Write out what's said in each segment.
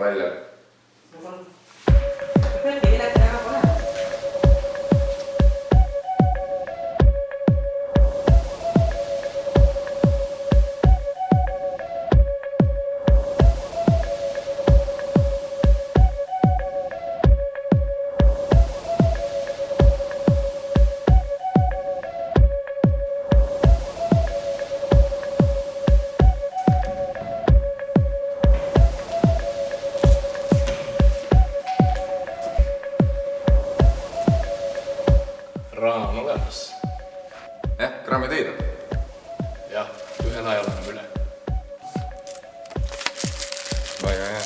välja. Raha on olemas. Kraami teid on? Jah, ühel ajal annab üle. Väga hea.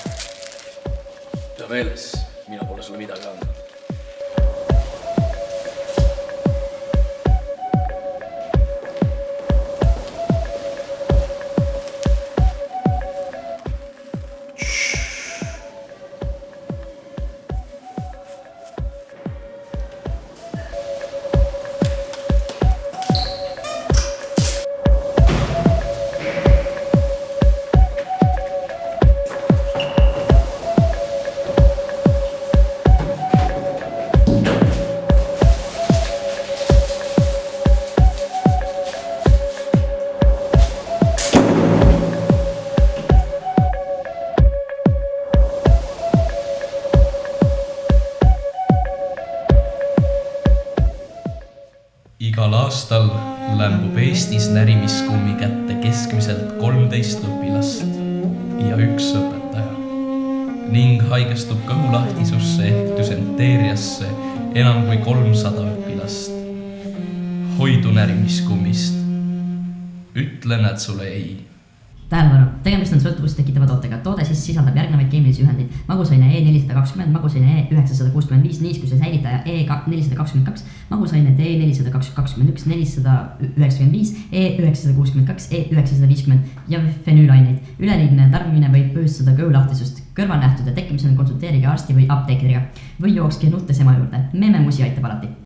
Ja meeles, mina pole sulle midagi andnud. Igal aastal lämbub Eestis närimiskummi kätte keskmiselt 13 õpilast ja 1 õpetaja ning haigestub kõhulahtisusse ehk düsenteeriasse enam kui 300 õpilast. Hoidu närimiskummist. Ütle nad sulle ei. Tähelepanu, tegemist on sõltuvust tekitava tootega. Toode siis sisaldab järgnevaid keemilisi ühendeid. Magusaine E420, magusaine E965, niiskuse säilitaja E422, magusaine E421, 495, E962, E950 ja fenüülaineid. Üleliigne tarbimine võib põhjustada kõhulahtisust. Kõrvalnähtude tekkimisel konsulteerige arsti või apteekriga või jookske nuttes ema juurde. Memme musi aitab alati.